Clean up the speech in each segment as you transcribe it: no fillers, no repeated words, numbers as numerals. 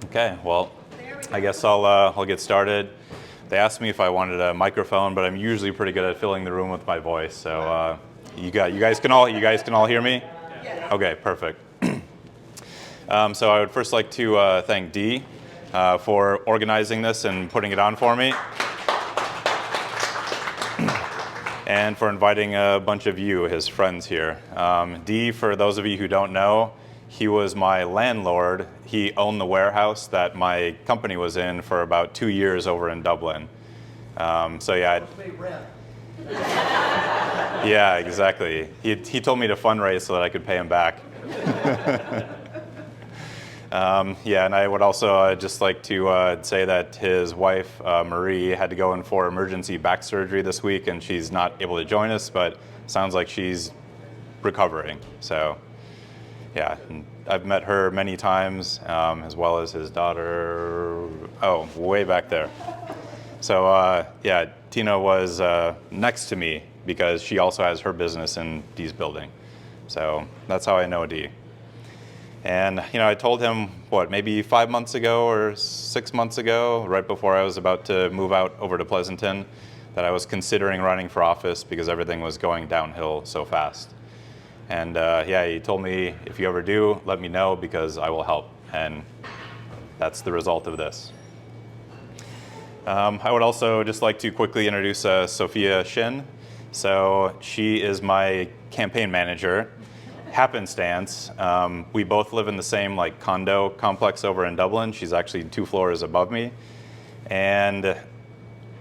Okay, well, I guess I'll get started. They asked me if I wanted a microphone, but I'm usually pretty good at filling the room with my voice. So you guys can all hear me? Yes. Okay, perfect. So I would first like to thank Dee for organizing this and putting it on for me, and for inviting a bunch of you, his friends, here. Dee, for those of you who don't know, he was my landlord. He owned the warehouse that my company was in for about 2 years over in Dublin. So yeah. Yeah, exactly. He told me to fundraise so that I could pay him back. Yeah, and I would also just like to say that his wife, Marie, had to go in for emergency back surgery this week, and she's not able to join us, but sounds like she's recovering. So, yeah, and I've met her many times, as well as his daughter, way back there. So, yeah, Tina was next to me because she also has her business in Dee's building. So that's how I know Dee. And, I told him, maybe 5 months ago or 6 months ago, right before I was about to move out over to Pleasanton, that I was considering running for office because everything was going downhill so fast. And yeah, he told me, if you ever do, let me know because I will help. And that's the result of this. I would also just like to quickly introduce Sophia Shin. So she is my campaign manager. Happenstance, we both live in the same condo complex over in Dublin. She's actually 2 floors above me. And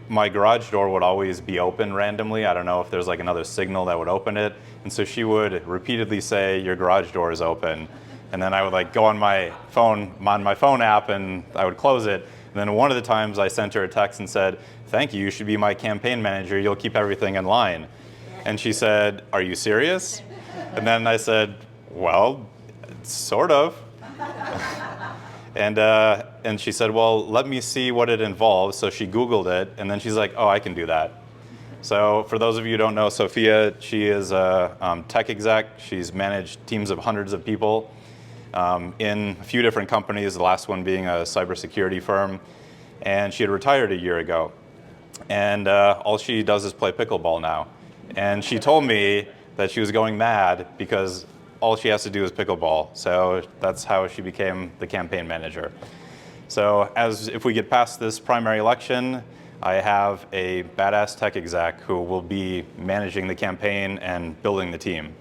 my garage door would always be open randomly. I don't know if there's another signal that would open it. And so she would repeatedly say, "Your garage door is open." And then I would go on my phone app, and I would close it. And then one of the times I sent her a text and said, "Thank you, you should be my campaign manager. You'll keep everything in line." And she said, "Are you serious?" And then I said, "Well, sort of." And she said, "Well, let me see what it involves." So she Googled it, and then she's like, "Oh, I can do that." So for those of you who don't know Sophia, she is a tech exec. She's managed teams of hundreds of people in a few different companies, the last one being a cybersecurity firm. And she had retired a year ago. And all she does is play pickleball now. And she told me that she was going mad because all she has to do is pickleball. So that's how she became the campaign manager. So if we get past this primary election, I have a badass tech exec who will be managing the campaign and building the team.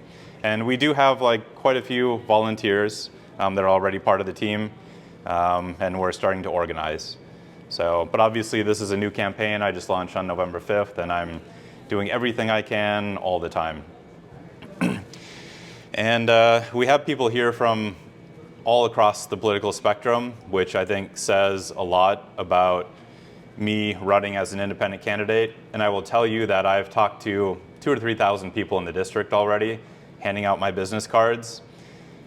And we do have quite a few volunteers that are already part of the team, and we're starting to organize. So, but obviously this is a new campaign. I just launched on November 5th, and I'm doing everything I can all the time. And we have people here from all across the political spectrum, which I think says a lot about me running as an independent candidate. And I will tell you that I've talked to 2,000 or 3,000 people in the district already, handing out my business cards.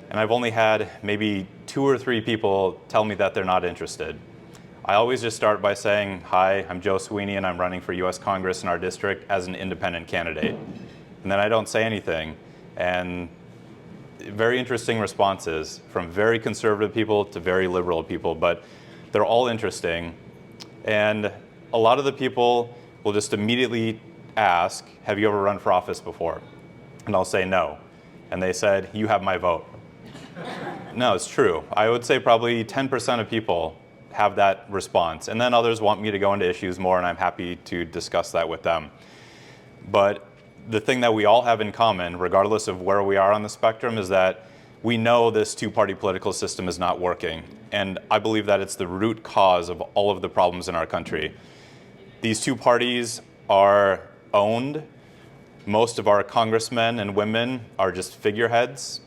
And I've only had maybe 2 or 3 people tell me that they're not interested. I always just start by saying, "Hi, I'm Joe Sweeney, and I'm running for US Congress in our district as an independent candidate." And then I don't say anything. And very interesting responses from very conservative people to very liberal people, but they're all interesting. And a lot of the people will just immediately ask, "Have you ever run for office before?" And I'll say no. And they said, "You have my vote." No, it's true. I would say probably 10% of people have that response. And then others want me to go into issues more, and I'm happy to discuss that with them. But the thing that we all have in common, regardless of where we are on the spectrum, is that we know this 2-party political system is not working. And I believe that it's the root cause of all of the problems in our country. These 2 parties are owned. Most of our congressmen and women are just figureheads.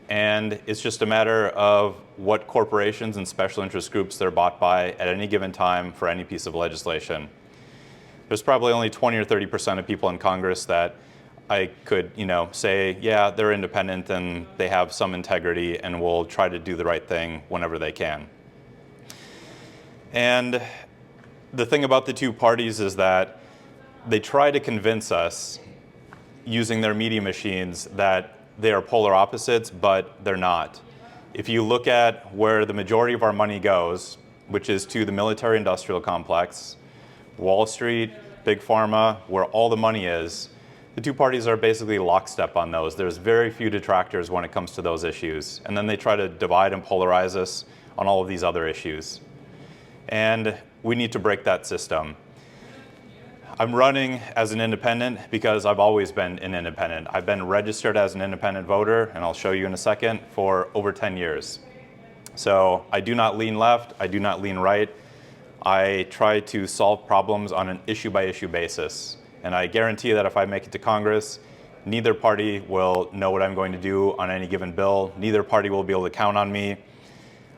And it's just a matter of what corporations and special interest groups they're bought by at any given time for any piece of legislation. There's probably only 20 or 30% of people in Congress that I could, say, yeah, they're independent and they have some integrity and will try to do the right thing whenever they can. And the thing about the 2 parties is that they try to convince us, using their media machines, that they are polar opposites, but they're not. If you look at where the majority of our money goes, which is to the military-industrial complex, Wall Street, Big Pharma, where all the money is, the two parties are basically lockstep on those. There's very few detractors when it comes to those issues. And then they try to divide and polarize us on all of these other issues. And we need to break that system. I'm running as an independent because I've always been an independent. I've been registered as an independent voter, and I'll show you in a second, for over 10 years. So I do not lean left, I do not lean right. I try to solve problems on an issue-by-issue basis. And I guarantee that if I make it to Congress, neither party will know what I'm going to do on any given bill. Neither party will be able to count on me.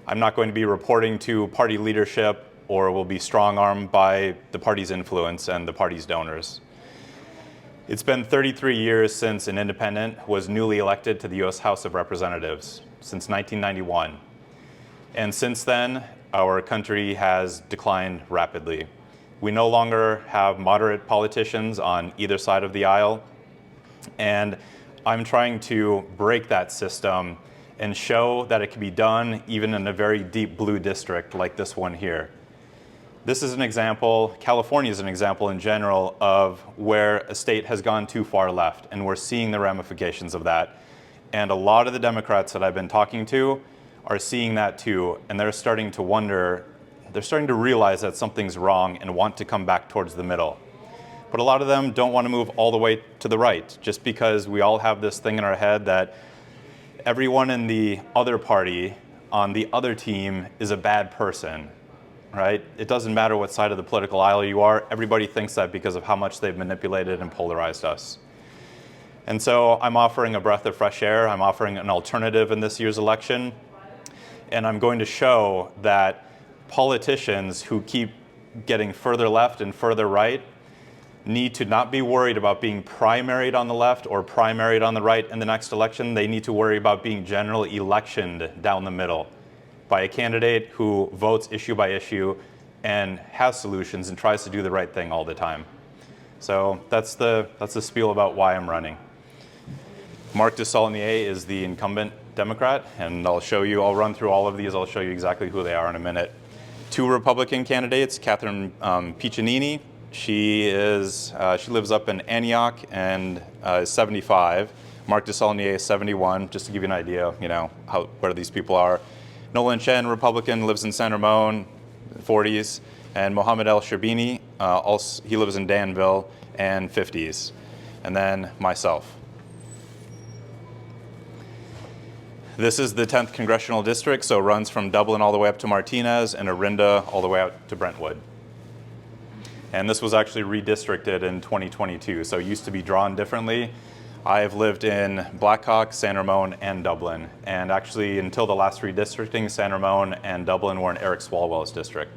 I'm not going to be reporting to party leadership or will be strong-armed by the party's influence and the party's donors. It's been 33 years since an independent was newly elected to the U.S. House of Representatives, since 1991. And since then, our country has declined rapidly. We no longer have moderate politicians on either side of the aisle. And I'm trying to break that system and show that it can be done even in a very deep blue district like this one here. This is an example, California is an example in general, of where a state has gone too far left, and we're seeing the ramifications of that. And a lot of the Democrats that I've been talking to are seeing that too, and they're starting to wonder, they're starting to realize that something's wrong and want to come back towards the middle. But a lot of them don't want to move all the way to the right, just because we all have this thing in our head that everyone in the other party on the other team is a bad person, right? It doesn't matter what side of the political aisle you are. Everybody thinks that because of how much they've manipulated and polarized us. And so I'm offering a breath of fresh air. I'm offering an alternative in this year's election. And I'm going to show that politicians who keep getting further left and further right need to not be worried about being primaried on the left or primaried on the right in the next election. They need to worry about being generally electioned down the middle by a candidate who votes issue by issue and has solutions and tries to do the right thing all the time. So that's the spiel about why I'm running. Marc DeSaulnier is the incumbent Democrat, and I'll run through all of these. I'll show you exactly who they are in a minute. Two Republican candidates, Catherine Piccinini. She lives up in Antioch and is 75. Marc DeSaulnier is 71, just to give you an idea, where these people are. Nolan Chen, Republican, lives in San Ramon, 40s. And Mohammed El-Sherbini, he lives in Danville, and 50s. And then myself. This is the 10th Congressional District, so it runs from Dublin all the way up to Martinez and Orinda all the way out to Brentwood. And this was actually redistricted in 2022, so it used to be drawn differently. I've lived in Blackhawk, San Ramon, and Dublin. And actually, until the last redistricting, San Ramon and Dublin were in Eric Swalwell's district.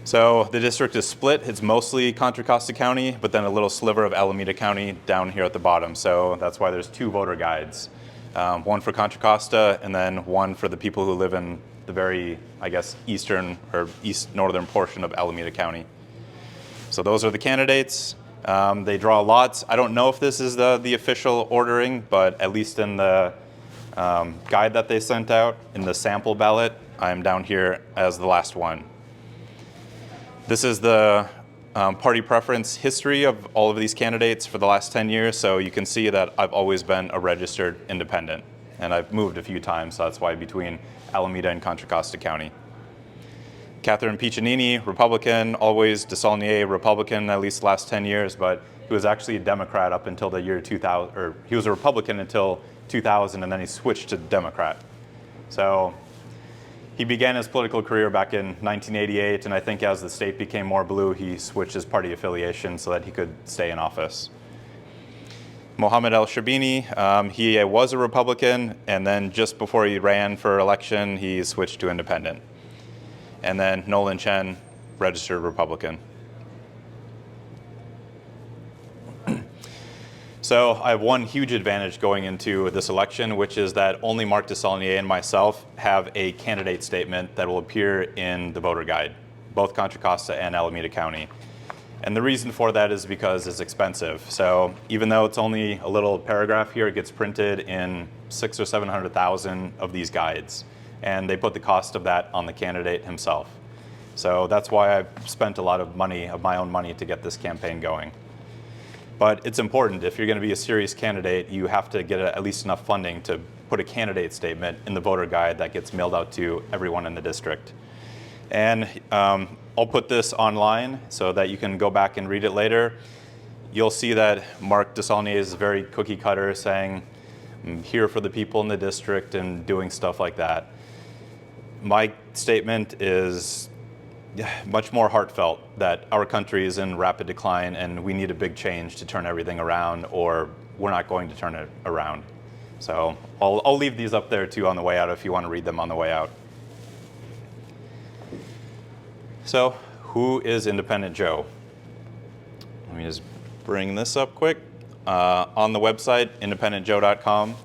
So the district is split. It's mostly Contra Costa County, but then a little sliver of Alameda County down here at the bottom. So that's why there's two voter guides. One for Contra Costa, and then one for the people who live in the very, eastern or east-northern portion of Alameda County. So those are the candidates. They draw lots. I don't know if this is the official ordering, but at least in the guide that they sent out, in the sample ballot, I'm down here as the last one. This is the party preference history of all of these candidates for the last 10 years, so you can see that I've always been a registered independent, and I've moved a few times, so that's why between Alameda and Contra Costa County. Catherine Piccinini, Republican, always. DeSaulnier, Republican, at least the last 10 years, but he was actually a Democrat up until the year 2000, or he was a Republican until 2000, and then he switched to Democrat. So he began his political career back in 1988, and I think as the state became more blue, he switched his party affiliation so that he could stay in office. Mohammed El-Sherbini, he was a Republican, and then just before he ran for election, he switched to independent. And then Nolan Chen, registered Republican. So I have one huge advantage going into this election, which is that only Marc DeSaulnier and myself have a candidate statement that will appear in the voter guide, both Contra Costa and Alameda County. And the reason for that is because it's expensive. So even though it's only a little paragraph here, it gets printed in 600,000 or 700,000 of these guides. And they put the cost of that on the candidate himself. So that's why I've spent a lot of money, of my own money, to get this campaign going. But it's important. If you're going to be a serious candidate, you have to get at least enough funding to put a candidate statement in the voter guide that gets mailed out to everyone in the district. And I'll put this online so that you can go back and read it later. You'll see that Mark Desaulnier is very cookie cutter, saying, I'm here for the people in the district and doing stuff like that. My statement is much more heartfelt, that our country is in rapid decline and we need a big change to turn everything around, or we're not going to turn it around. So I'll leave these up there too on the way out if you want to read them on the way out. So who is Independent Joe? Let me just bring this up quick. On the website, independentjoe.com,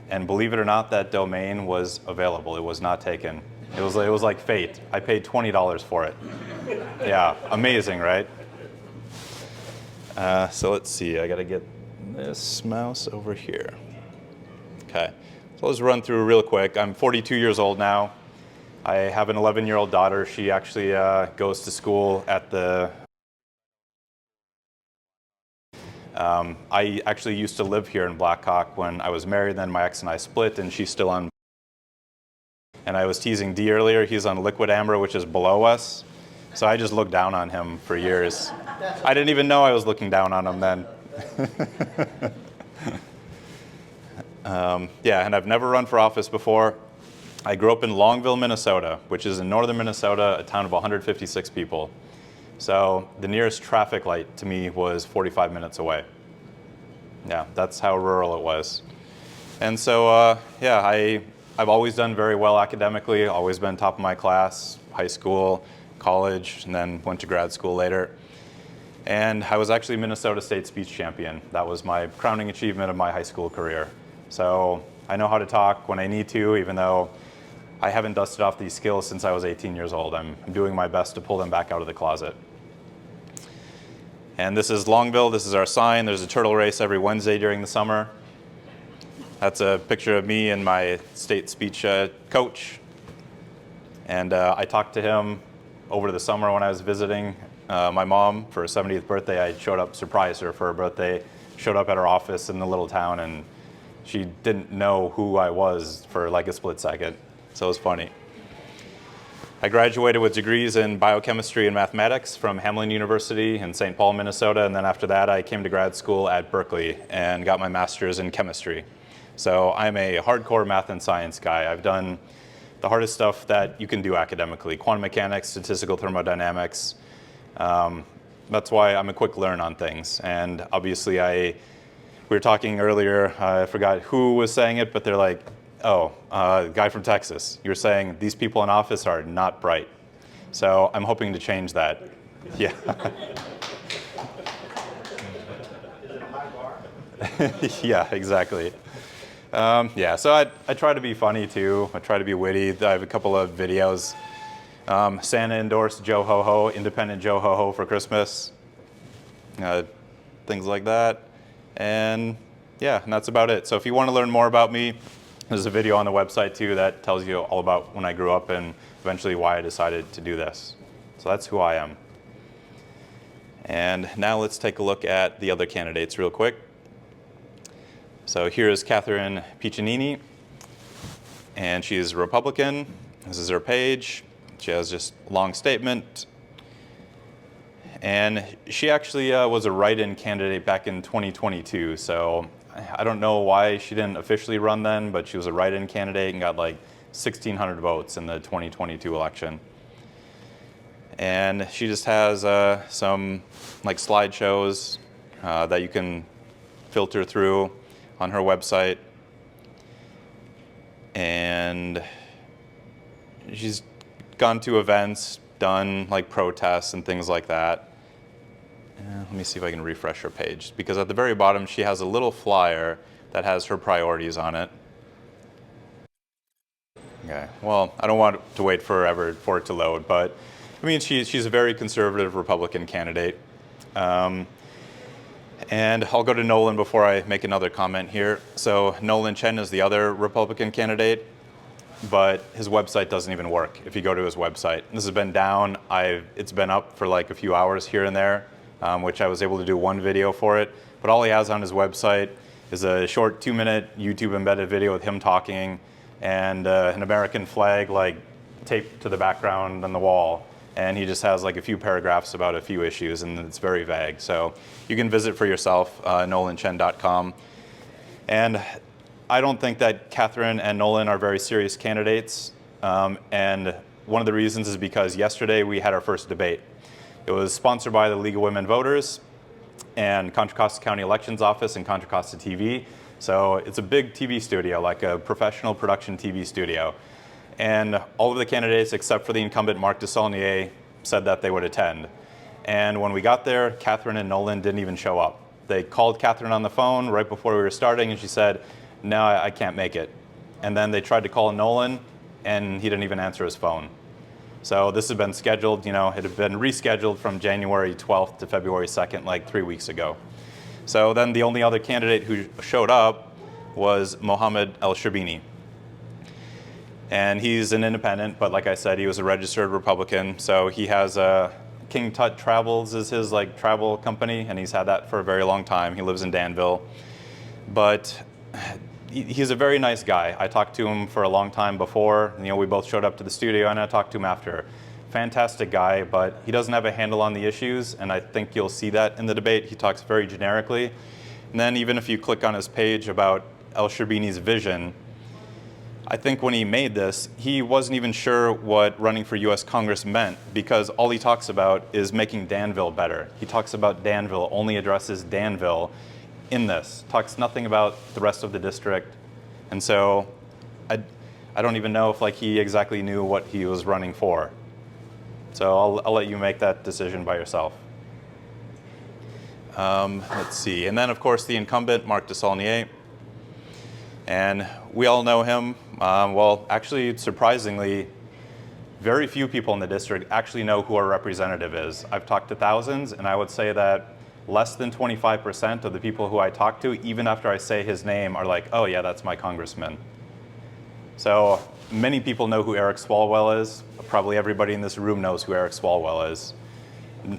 and believe it or not, that domain was available. It was not taken. It was like fate. I paid $20 for it. Yeah, amazing, right? So let's see. I got to get this mouse over here. Okay, so let's run through real quick. I'm 42 years old now. I have an 11-year-old daughter. She actually goes to school at the... I actually used to live here in Blackhawk when I was married. Then my ex and I split, and she's still on. And I was teasing Dee earlier. He's on liquid amber, which is below us. So I just looked down on him for years. I didn't even know I was looking down on him then. Yeah, and I've never run for office before. I grew up in Longville, Minnesota, which is in northern Minnesota, a town of 156 people. So the nearest traffic light to me was 45 minutes away. Yeah, that's how rural it was. And so, yeah, I've always done very well academically, always been top of my class, high school, college, and then went to grad school later. And I was actually Minnesota State speech champion. That was my crowning achievement of my high school career. So I know how to talk when I need to, even though I haven't dusted off these skills since I was 18 years old. I'm doing my best to pull them back out of the closet. And this is Longville. This is our sign. There's a turtle race every Wednesday during the summer. That's a picture of me and my state speech coach. And I talked to him over the summer when I was visiting my mom for her 70th birthday. I showed up, surprised her for her birthday, showed up at her office in the little town, and she didn't know who I was for like a split second. So it was funny. I graduated with degrees in biochemistry and mathematics from Hamline University in St. Paul, Minnesota. And then after that, I came to grad school at Berkeley and got my master's in chemistry. So I'm a hardcore math and science guy. I've done the hardest stuff that you can do academically: quantum mechanics, statistical thermodynamics. That's why I'm a quick learn on things. And obviously, we were talking earlier, I forgot who was saying it, but they're like, oh, guy from Texas, you're saying these people in office are not bright. So I'm hoping to change that. Yeah. Is it a high bar? Yeah, exactly. Yeah, so I try to be funny too. I try to be witty. I have a couple of videos. Santa endorsed Joe Ho Ho, Independent Joe Ho Ho for Christmas. Things like that. And yeah, and that's about it. So if you want to learn more about me, there's a video on the website too that tells you all about when I grew up and eventually why I decided to do this. So that's who I am. And now let's take a look at the other candidates real quick. So here's Catherine Piccinini, and she's a Republican. This is her page. She has just a long statement. And she actually was a write-in candidate back in 2022. So I don't know why she didn't officially run then, but she was a write-in candidate and got like 1,600 votes in the 2022 election. And she just has some like slideshows that you can filter through on her website. And she's gone to events, done like protests and things like that. Let me see if I can refresh her page, because at the very bottom she has a little flyer that has her priorities on it. Okay, well, I don't want to wait forever for it to load, but I mean, she's a very conservative Republican candidate. And I'll go to Nolan before I make another comment here. So Nolan Chen is the other Republican candidate, but his website doesn't even work if you go to his website. This has been down. It's been up for like a few hours here and there, which I was able to do one video for it. But all he has on his website is a short 2-minute YouTube embedded video with him talking and an American flag like taped to the background on the wall. And he just has like a few paragraphs about a few issues, and it's very vague. So you can visit for yourself, nolanchen.com. And I don't think that Catherine and Nolan are very serious candidates. And one of the reasons is because yesterday we had our first debate. It was sponsored by the League of Women Voters and Contra Costa County Elections Office and Contra Costa TV. So it's a big TV studio, like a professional production TV studio. And all of the candidates, except for the incumbent Marc Desaulniers, said that they would attend. And when we got there, Catherine and Nolan didn't even show up. They called Catherine on the phone right before we were starting, and she said, "No, I can't make it." And then they tried to call Nolan, and he didn't even answer his phone. So this has been scheduled, it had been rescheduled from January 12th to February 2nd, like 3 weeks ago. So then the only other candidate who showed up was Mohammed El-Sherbini. And he's an independent, but like I said, he was a registered Republican. So he has King Tut Travels is his travel company, and he's had that for a very long time. He lives in Danville. But he's a very nice guy. I talked to him for a long time before. We both showed up to the studio, and I talked to him after. Fantastic guy, but he doesn't have a handle on the issues, and I think you'll see that in the debate. He talks very generically. And then even if you click on his page about El-Sherbini's vision, I think when he made this, he wasn't even sure what running for U.S. Congress meant, because all he talks about is making Danville better. He talks about Danville, only addresses Danville in this, talks nothing about the rest of the district. And so I don't even know if he exactly knew what he was running for. So I'll let you make that decision by yourself. Let's see. And then, of course, the incumbent, Marc Desaulniers. And we all know him. Well, actually, surprisingly, very few people in the district actually know who our representative is. I've talked to thousands, and I would say that less than 25% of the people who I talk to, even after I say his name, are like, "Oh yeah, that's my congressman." So many people know who Eric Swalwell is. Probably everybody in this room knows who Eric Swalwell is.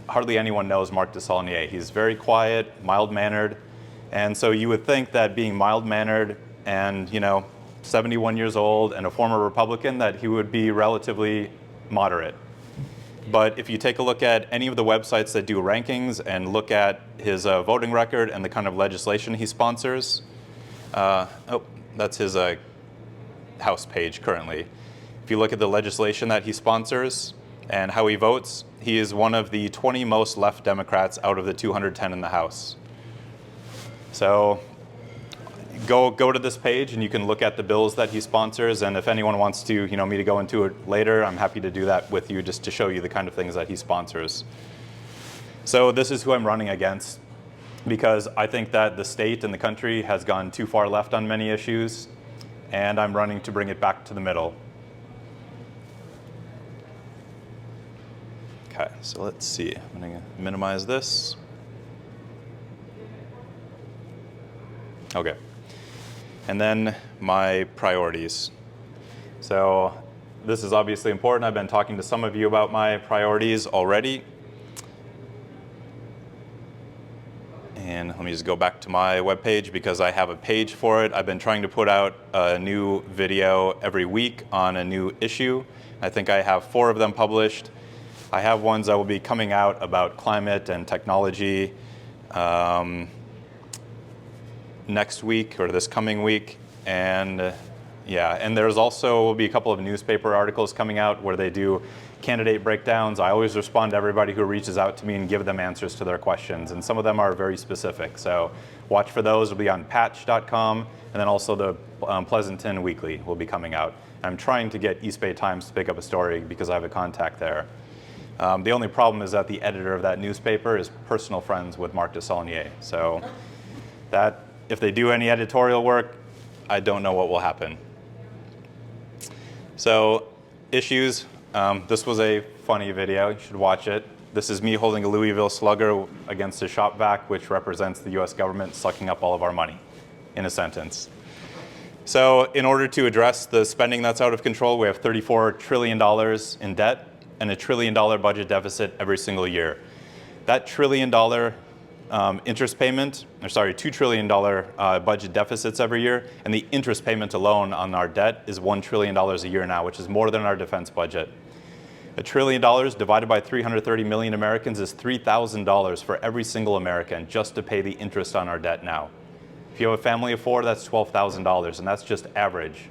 Hardly anyone knows Marc Desaulniers. He's very quiet, mild-mannered, and so you would think that being mild-mannered and 71 years old and a former Republican, that he would be relatively moderate. But if you take a look at any of the websites that do rankings and look at his voting record and the kind of legislation he sponsors, that's his House page currently. If you look at the legislation that he sponsors and how he votes, he is one of the 20 most left Democrats out of the 210 in the House. So go to this page and you can look at the bills that he sponsors, and if anyone wants to, me to go into it later, I'm happy to do that with you just to show you the kind of things that he sponsors. So this is who I'm running against, because I think that the state and the country has gone too far left on many issues, and I'm running to bring it back to the middle. Okay, so let's see. I'm going to minimize this. Okay. And then my priorities. So this is obviously important. I've been talking to some of you about my priorities already. And let me just go back to my webpage because I have a page for it. I've been trying to put out a new video every week on a new issue. I think I have 4 of them published. I have ones that will be coming out about climate and technology next week or this coming week. And and there's also will be a couple of newspaper articles coming out where they do candidate breakdowns. I always respond to everybody who reaches out to me and give them answers to their questions, and some of them are very specific. So watch for those. It'll be on patch.com, and then also the Pleasanton Weekly will be coming out. I'm trying to get East Bay Times to pick up a story because I have a contact there. The only problem is that the editor of that newspaper is personal friends with Marc Desaulniers. So that if they do any editorial work, I don't know what will happen. So issues. This was a funny video. You should watch it. This is me holding a Louisville Slugger against a shop vac, which represents the US government sucking up all of our money, in a sentence. So in order to address the spending that's out of control, we have $34 trillion in debt and $1 trillion budget deficit every single year. That $1 trillion interest payment, $2 trillion budget deficits every year, and the interest payment alone on our debt is $1 trillion a year now, which is more than our defense budget. $1 trillion divided by 330 million Americans is $3,000 for every single American just to pay the interest on our debt now. If you have a family of 4, that's $12,000, and that's just average.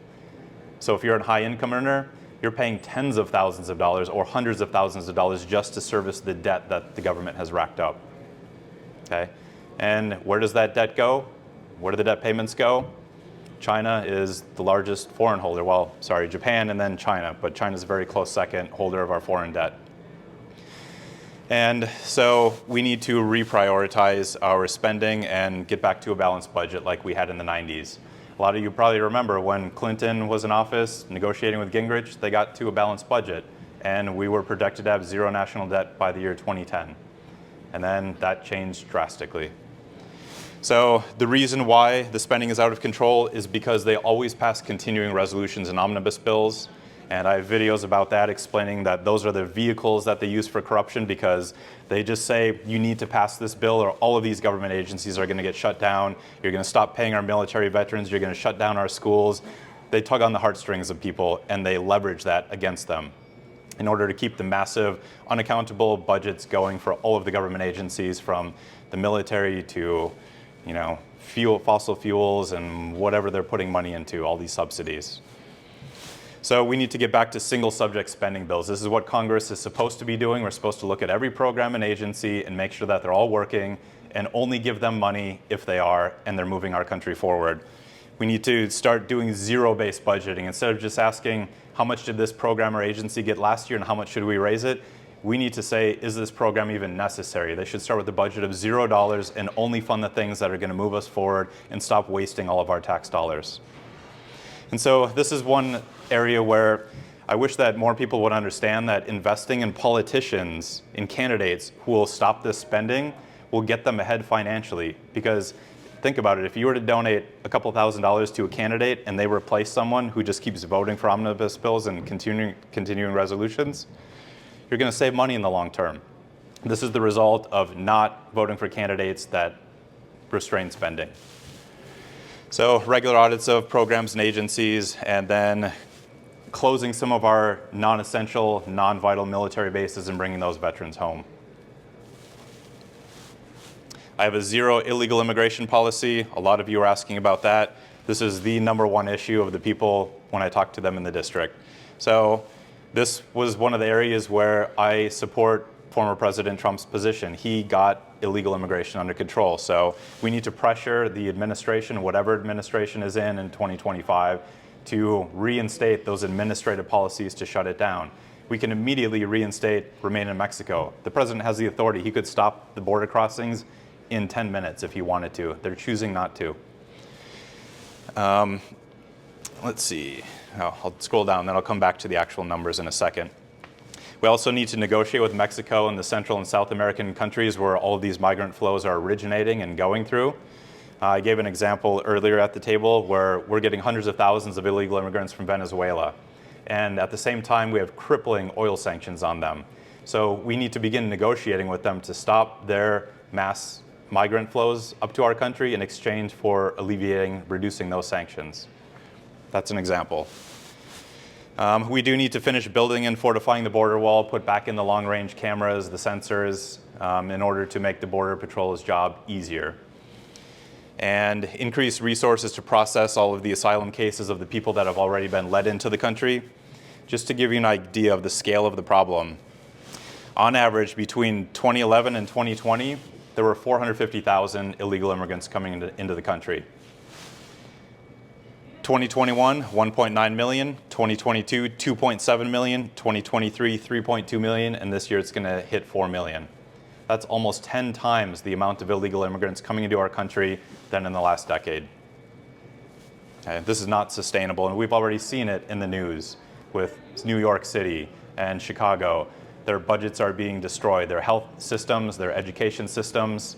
So if you're a high income earner, you're paying tens of thousands of dollars or hundreds of thousands of dollars just to service the debt that the government has racked up. Okay? And where does that debt go? Where do the debt payments go? China is the largest foreign holder. Well, sorry, Japan and then China, but China's a very close second holder of our foreign debt. And so we need to reprioritize our spending and get back to a balanced budget like we had in the 90s. A lot of you probably remember when Clinton was in office negotiating with Gingrich, they got to a balanced budget, and we were projected to have zero national debt by the year 2010. And then that changed drastically. So the reason why the spending is out of control is because they always pass continuing resolutions and omnibus bills. And I have videos about that explaining that those are the vehicles that they use for corruption, because they just say you need to pass this bill or all of these government agencies are going to get shut down. You're going to stop paying our military veterans. You're going to shut down our schools. They tug on the heartstrings of people and they leverage that against them in order to keep the massive unaccountable budgets going for all of the government agencies, from the military to fossil fuels and whatever they're putting money into, all these subsidies. So we need to get back to single subject spending bills. This is what Congress is supposed to be doing. We're supposed to look at every program and agency and make sure that they're all working and only give them money if they are and they're moving our country forward. We need to start doing zero-based budgeting. Instead of just asking how much did this program or agency get last year and how much should we raise it, we need to say, is this program even necessary? They should start with a budget of $0 and only fund the things that are going to move us forward and stop wasting all of our tax dollars. And so this is one area where I wish that more people would understand that investing in politicians, in candidates who will stop this spending, will get them ahead financially. Because think about it, if you were to donate a couple $1,000s to a candidate and they replace someone who just keeps voting for omnibus bills and continuing resolutions, you're going to save money in the long term. This is the result of not voting for candidates that restrain spending. So regular audits of programs and agencies, and then closing some of our non-essential, non-vital military bases and bringing those veterans home. I have a zero illegal immigration policy. A lot of you are asking about that. This is the #1 issue of the people when I talk to them in the district. So this was one of the areas where I support former President Trump's position. He got illegal immigration under control. So we need to pressure the administration, whatever administration is in 2025, to reinstate those administrative policies to shut it down. We can immediately reinstate Remain in Mexico. The president has the authority. He could stop the border crossings in 10 minutes if he wanted to. They're choosing not to. Let's see. I'll scroll down, then I'll come back to the actual numbers in a second. We also need to negotiate with Mexico and the Central and South American countries where all of these migrant flows are originating and going through. I gave an example earlier at the table where we're getting hundreds of thousands of illegal immigrants from Venezuela. And at the same time, we have crippling oil sanctions on them. So we need to begin negotiating with them to stop their mass migrant flows up to our country in exchange for reducing those sanctions. That's an example. We do need to finish building and fortifying the border wall, put back in the long-range cameras, the sensors, in order to make the Border Patrol's job easier. And increase resources to process all of the asylum cases of the people that have already been let into the country. Just to give you an idea of the scale of the problem, on average, between 2011 and 2020, there were 450,000 illegal immigrants coming into the country. 2021, 1.9 million, 2022, 2.7 million, 2023, 3.2 million, and this year it's going to hit 4 million. That's almost 10 times the amount of illegal immigrants coming into our country than in the last decade. Okay, this is not sustainable, and we've already seen it in the news with New York City and Chicago. their budgets are being destroyed. Their health systems, their education systems,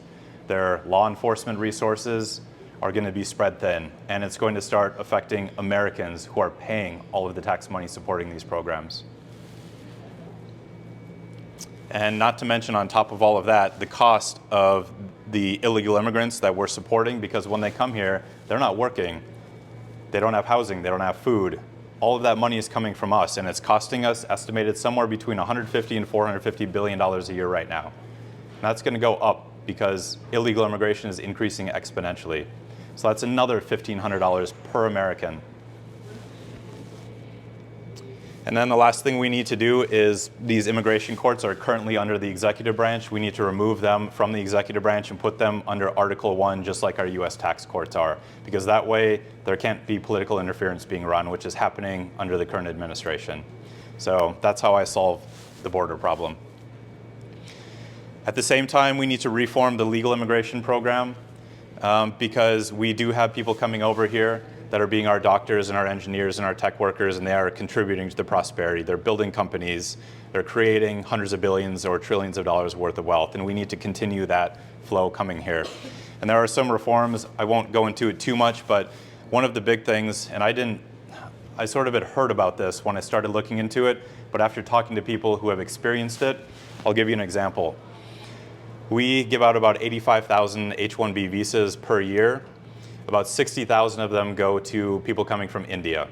their law enforcement resources are going to be spread thin. And it's going to start affecting Americans who are paying all of the tax money supporting these programs. And not to mention, on top of all of that, the cost of the illegal immigrants that we're supporting, because when they come here, they're not working. They don't have housing, they don't have food. All of that money is coming from us, and it's costing us, estimated somewhere between $150 and $450 billion a year right now. And that's going to go up because illegal immigration is increasing exponentially. So that's another $1,500 per American. And then the last thing we need to do is, these immigration courts are currently under the executive branch. We need to remove them from the executive branch and put them under Article 1, just like our US tax courts are. Because that way, there can't be political interference being run, which is happening under the current administration. So that's how I solve the border problem. At the same time, we need to reform the legal immigration program because we do have people coming over here that are being our doctors and our engineers and our tech workers, and they are contributing to the prosperity. They're building companies, they're creating hundreds of billions or trillions of dollars worth of wealth, and we need to continue that flow coming here. And there are some reforms, I won't go into it too much, but one of the big things, and I sort of had heard about this when I started looking into it, but after talking to people who have experienced it, I'll give you an example. We give out about 85,000 H-1B visas per year. About 60,000 of them go to people coming from India.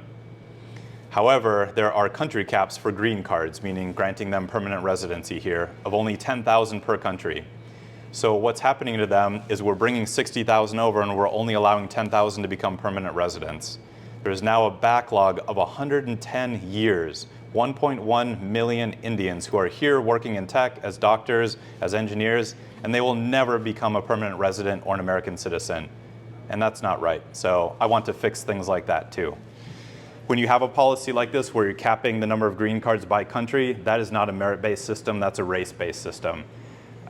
However, there are country caps for green cards, meaning granting them permanent residency here, of only 10,000 per country. So what's happening to them is we're bringing 60,000 over and we're only allowing 10,000 to become permanent residents. There's now a backlog of 110 years, 1.1 million Indians who are here working in tech as doctors, as engineers, and they will never become a permanent resident or an American citizen. And that's not right. So I want to fix things like that too. When you have a policy like this where you're capping the number of green cards by country, that is not a merit-based system, that's a race-based system.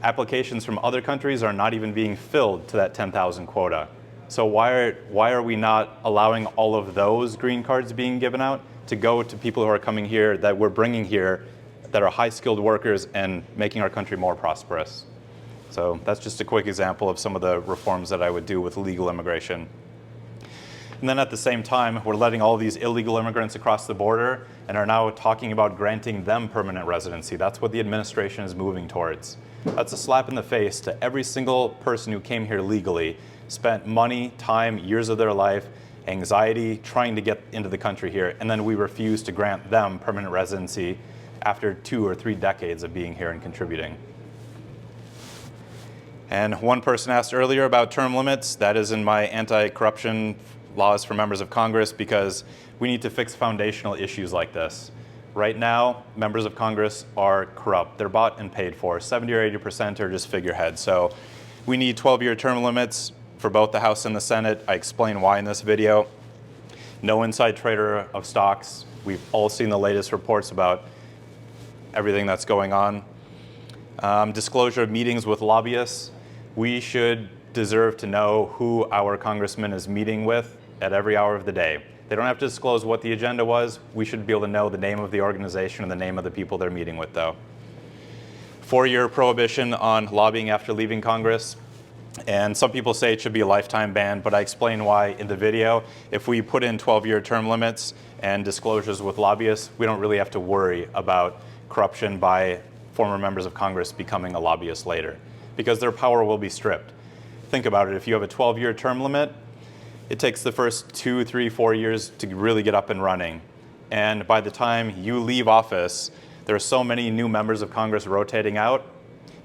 Applications from other countries are not even being filled to that 10,000 quota. So why are we not allowing all of those green cards being given out to go to people who are coming here that we're bringing here that are high-skilled workers and making our country more prosperous? So that's just a quick example of some of the reforms that I would do with legal immigration. And then at the same time, we're letting all these illegal immigrants across the border and are now talking about granting them permanent residency. That's what the administration is moving towards. That's a slap in the face to every single person who came here legally, spent money, time, years of their life, anxiety, trying to get into the country here, and then we refuse to grant them permanent residency after 2 or 3 decades of being here and contributing. And one person asked earlier about term limits. That is in my anti-corruption laws for members of Congress, because we need to fix foundational issues like this. Right now, members of Congress are corrupt. They're bought and paid for. 70 or 80% are just figureheads. So we need 12-year term limits for both the House and the Senate. I explain why in this video. No inside trader of stocks. We've all seen the latest reports about everything that's going on. Disclosure of meetings with lobbyists. We should deserve to know who our congressman is meeting with at every hour of the day. They don't have to disclose what the agenda was. We should be able to know the name of the organization and the name of the people they're meeting with, though. 4-year prohibition on lobbying after leaving Congress. And some people say it should be a lifetime ban, but I explain why in the video. If we put in 12-year term limits and disclosures with lobbyists, we don't really have to worry about corruption by former members of Congress becoming a lobbyist later, because their power will be stripped. Think about it. If you have a 12-year term limit, it takes the first 2, 3, 4 years to really get up and running. And by the time you leave office, there are so many new members of Congress rotating out.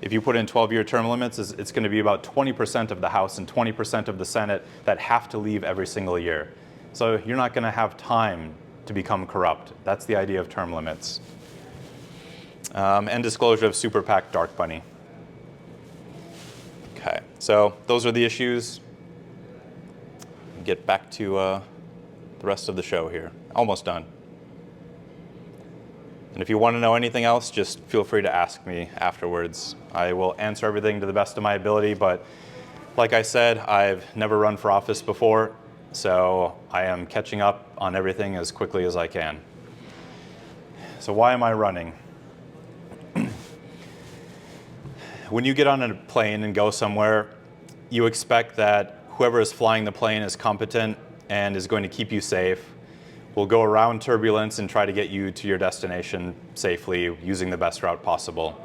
If you put in 12-year term limits, it's going to be about 20% of the House and 20% of the Senate that have to leave every single year. So you're not going to have time to become corrupt. That's the idea of term limits. And disclosure of super PAC dark money. Okay, so those are the issues. Get back to the rest of the show here. Almost done. And if you want to know anything else, just feel free to ask me afterwards. I will answer everything to the best of my ability, but like I said, I've never run for office before, so I am catching up on everything as quickly as I can. So why am I running? when you get on a plane and go somewhere, you expect that whoever is flying the plane is competent and is going to keep you safe, will go around turbulence and try to get you to your destination safely using the best route possible.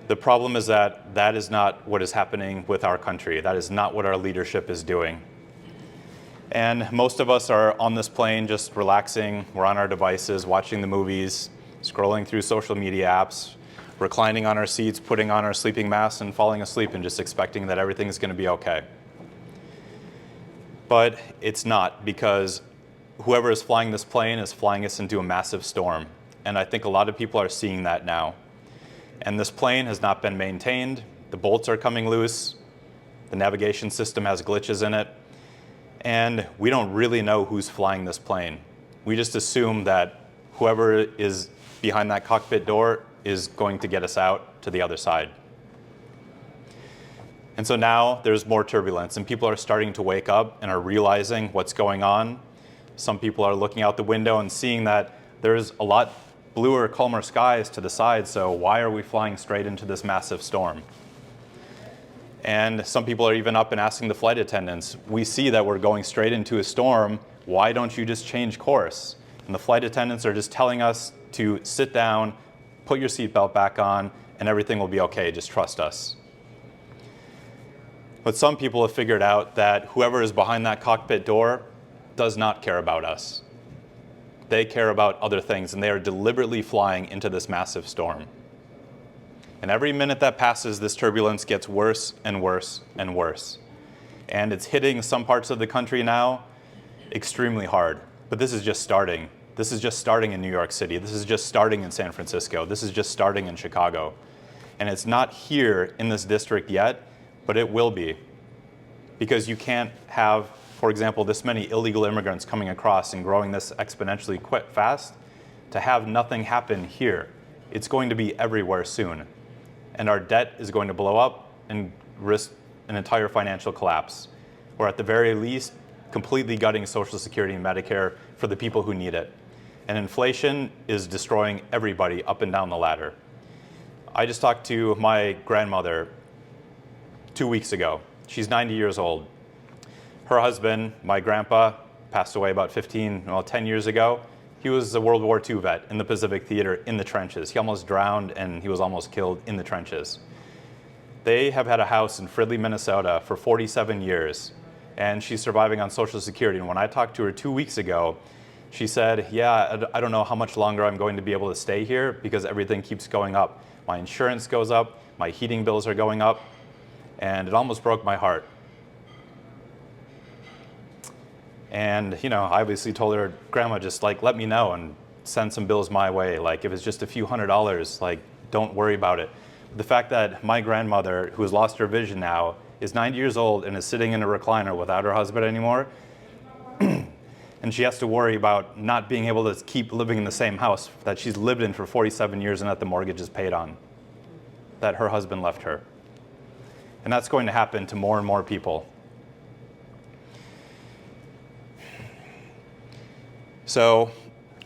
The problem is that that is not what is happening with our country. That is not what our leadership is doing. And most of us are on this plane just relaxing. We're on our devices, watching the movies, scrolling through social media apps, reclining on our seats, putting on our sleeping masks, and falling asleep and just expecting that everything's going to be okay. But it's not, because whoever is flying this plane is flying us into a massive storm. And I think a lot of people are seeing that now. And this plane has not been maintained. The bolts are coming loose. The navigation system has glitches in it. And we don't really know who's flying this plane. We just assume that whoever is behind that cockpit door is going to get us out to the other side. And so now there's more turbulence, and people are starting to wake up and are realizing what's going on. Some people are looking out the window and seeing that there's a lot bluer, calmer skies to the side, so why are we flying straight into this massive storm? And some people are even up and asking the flight attendants, we see that we're going straight into a storm, why don't you just change course? And the flight attendants are just telling us to sit down, put your seatbelt back on, and everything will be okay, just trust us. But some people have figured out that whoever is behind that cockpit door does not care about us. They care about other things, and they are deliberately flying into this massive storm. And every minute that passes, this turbulence gets worse and worse and worse. And it's hitting some parts of the country now extremely hard. But this is just starting. This is just starting in New York City. This is just starting in San Francisco. This is just starting in Chicago. And it's not here in this district yet, but it will be. Because you can't have, for example, this many illegal immigrants coming across and growing this exponentially quite fast to have nothing happen here. It's going to be everywhere soon. And our debt is going to blow up and risk an entire financial collapse, or at the very least, completely gutting Social Security and Medicare for the people who need it. And inflation is destroying everybody up and down the ladder. I just talked to my grandmother 2 weeks ago. She's 90 years old. Her husband, my grandpa, passed away about 10 years ago. He was a World War II vet in the Pacific Theater in the trenches. He almost drowned and he was almost killed in the trenches. They have had a house in Fridley, Minnesota for 47 years, and she's surviving on Social Security. And when I talked to her 2 weeks ago, she said, yeah, I don't know how much longer I'm going to be able to stay here because everything keeps going up. My insurance goes up, my heating bills are going up, and it almost broke my heart. And, I obviously told her, Grandma, just let me know and send some bills my way. If it's just a few $100s, don't worry about it. The fact that my grandmother, who has lost her vision now, is 90 years old and is sitting in a recliner without her husband anymore, and she has to worry about not being able to keep living in the same house that she's lived in for 47 years and that the mortgage is paid on, that her husband left her. And that's going to happen to more and more people. So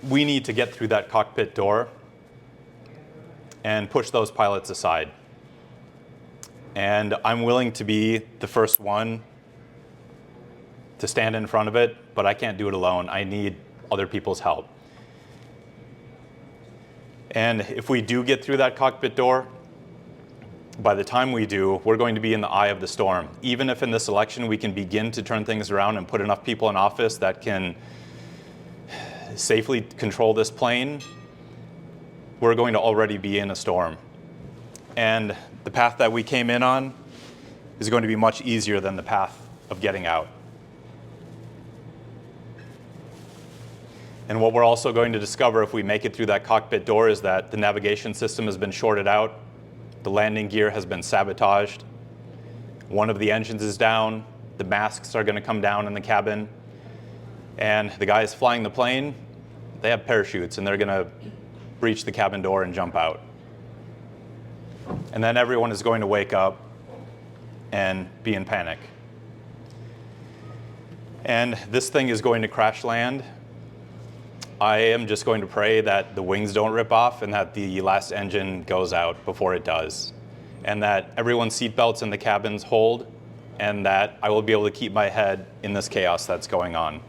we need to get through that cockpit door and push those pilots aside. And I'm willing to be the first one to stand in front of it, but I can't do it alone. I need other people's help. And if we do get through that cockpit door, by the time we do, we're going to be in the eye of the storm. Even if in this election we can begin to turn things around and put enough people in office that can safely control this plane, we're going to already be in a storm. And the path that we came in on is going to be much easier than the path of getting out. And what we're also going to discover if we make it through that cockpit door is that the navigation system has been shorted out, the landing gear has been sabotaged, one of the engines is down, the masks are going to come down in the cabin, and the guys flying the plane, they have parachutes and they're going to breach the cabin door and jump out. And then everyone is going to wake up and be in panic. And this thing is going to crash land. I am just going to pray that the wings don't rip off and that the last engine goes out before it does. and that everyone's seatbelts in the cabins hold, and that I will be able to keep my head in this chaos that's going on.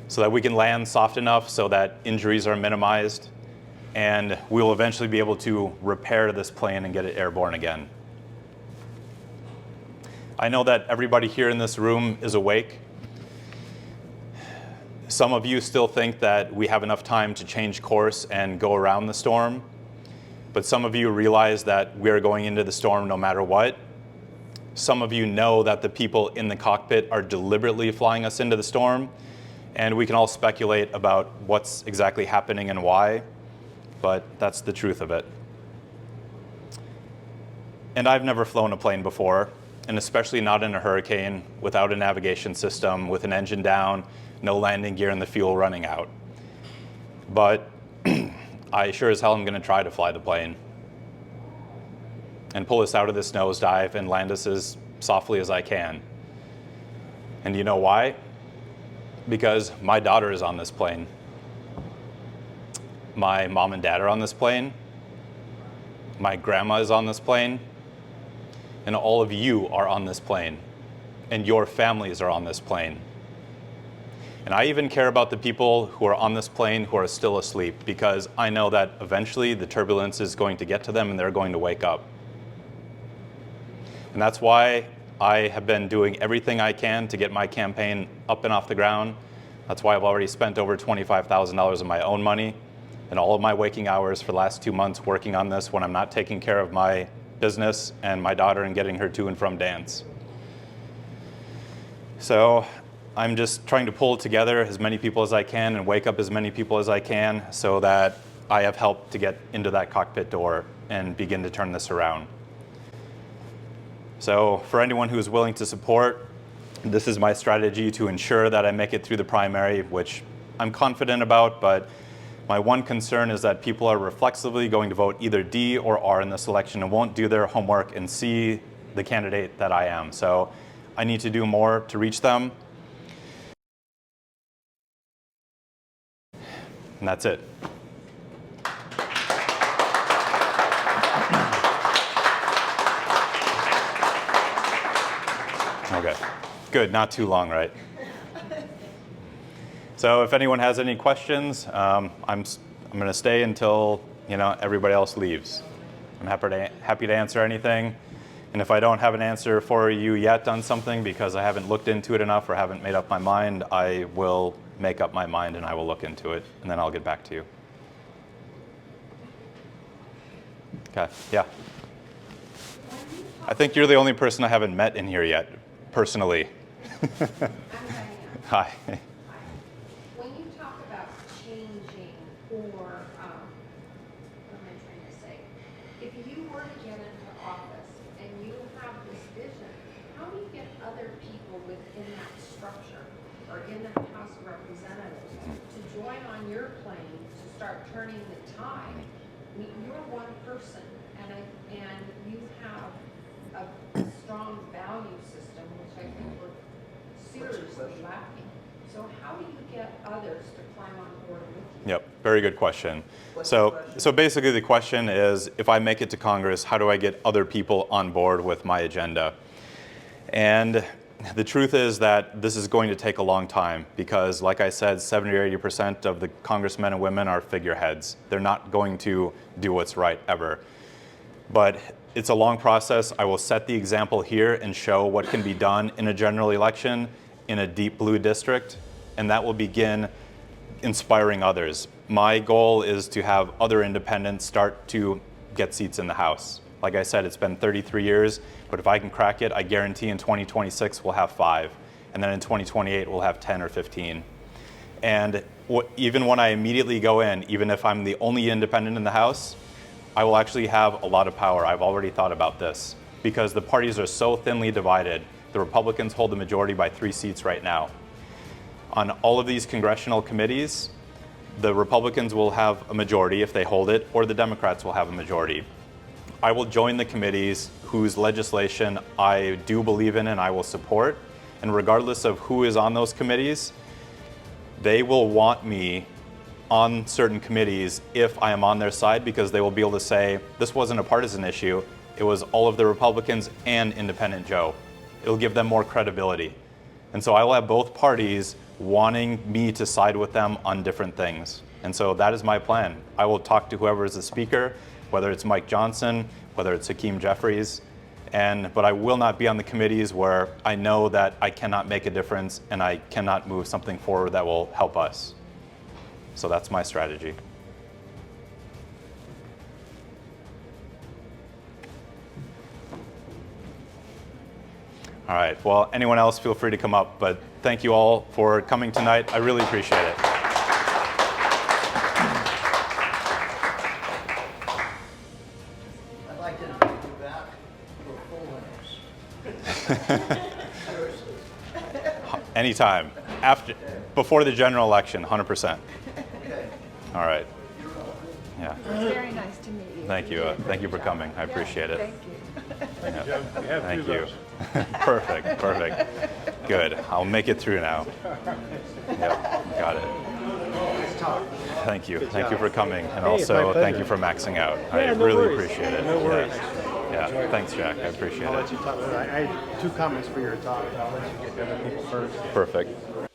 So that we can land soft enough so that injuries are minimized, and we will eventually be able to repair this plane and get it airborne again. I know that everybody here in this room is awake. Some of you still think that we have enough time to change course and go around the storm, but some of you realize that we're going into the storm no matter what. Some of you know that the people in the cockpit are deliberately flying us into the storm, and we can all speculate about what's exactly happening and why, but that's the truth of it. And I've never flown a plane before, and especially not in a hurricane, without a navigation system, with an engine down, no landing gear, and the fuel running out. But I sure as hell am going to try to fly the plane and pull us out of this nosedive and land us as softly as I can. And you know why? Because my daughter is on this plane. My mom and dad are on this plane. My grandma is on this plane. And all of you are on this plane. And your families are on this plane. And I even care about the people who are on this plane who are still asleep, because I know that eventually the turbulence is going to get to them and they're going to wake up. And that's why I have been doing everything I can to get my campaign up and off the ground. That's why I've already spent over $25,000 of my own money and all of my waking hours for the last 2 months working on this when I'm not taking care of my business and my daughter and getting her to and from dance. So I'm just trying to pull together as many people as I can and wake up as many people as I can so that I have help to get into that cockpit door and begin to turn this around. So for anyone who is willing to support, this is my strategy to ensure that I make it through the primary, which I'm confident about, but my one concern is that people are reflexively going to vote either D or R in this election and won't do their homework and see the candidate that I am. So I need to do more to reach them. And that's it. Okay, good, not too long, right? So if anyone has any questions, I'm going to stay until everybody else leaves. I'm happy to answer anything. And if I don't have an answer for you yet on something because I haven't looked into it enough or haven't made up my mind, I will make up my mind and I will look into it, and then I'll get back to you. Okay, yeah. I think you're the only person I haven't met in here yet, personally. Hi. When you talk about changing, or what am I trying to say? If you were to get into office and you have this vision, how do you get other people within that structure or in the House of Representatives to join on your plane to start turning the tide? I mean, you're one person, and you have a strong value system, which I think we're seriously lacking. So how do you get others to climb on board with you? Yep, very good question. So basically the question is, if I make it to Congress, how do I get other people on board with my agenda? And the truth is that this is going to take a long time because, like I said, 70 or 80% of the congressmen and women are figureheads. They're not going to do what's right ever. But it's a long process. I will set the example here and show what can be done in a general election in a deep blue district, and that will begin inspiring others. My goal is to have other independents start to get seats in the House. Like I said, it's been 33 years, but if I can crack it, I guarantee in 2026 we'll have 5, and then in 2028 we'll have 10 or 15. And even when I immediately go in, even if I'm the only independent in the House, I will actually have a lot of power. I've already thought about this because the parties are so thinly divided. The Republicans hold the majority by 3 seats right now. On all of these congressional committees, the Republicans will have a majority if they hold it, or the Democrats will have a majority. I will join the committees whose legislation I do believe in and I will support. And regardless of who is on those committees, they will want me on certain committees if I am on their side, because they will be able to say, this wasn't a partisan issue. it was all of the Republicans and Independent Joe. It'll give them more credibility. And so I will have both parties wanting me to side with them on different things. And so that is my plan. I will talk to whoever is the speaker, whether it's Mike Johnson, whether it's Hakeem Jeffries, but I will not be on the committees where I know that I cannot make a difference and I cannot move something forward that will help us. So that's my strategy. All right, well, anyone else, feel free to come up, but thank you all for coming tonight. I really appreciate it. I'd like to invite you back for a full house. Anytime, before the general election, 100%. Okay. All right. Yeah, It's very nice to meet you. thank you. Thank you for coming. I appreciate it. Thank you. Yeah. Thank you. Perfect, perfect. Good. I'll make it through now. Yep, got it. Thank you. Thank you for coming. And also, thank you for maxing out. I really appreciate it. No worries. Yeah, thanks, Jack. I appreciate I'll it. let you talk. I had 2 comments for your talk. I'll let you get to other people first. Perfect.